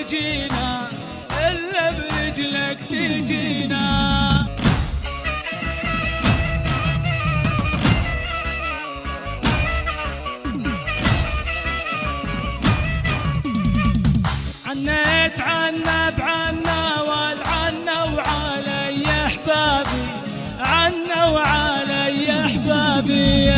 تجينا إلا برجلك تجينا. عنيت عنا بعنا والعنا وعلي احبابي، عنا وعلي احبابي.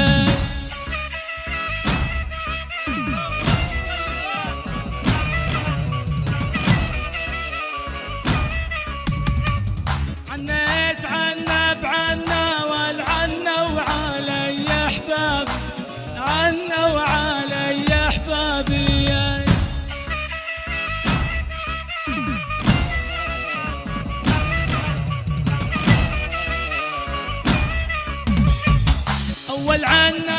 عنيت عنا بعنا والعنا وعلي احبابي، عنا وعلي احبابي. أول عنا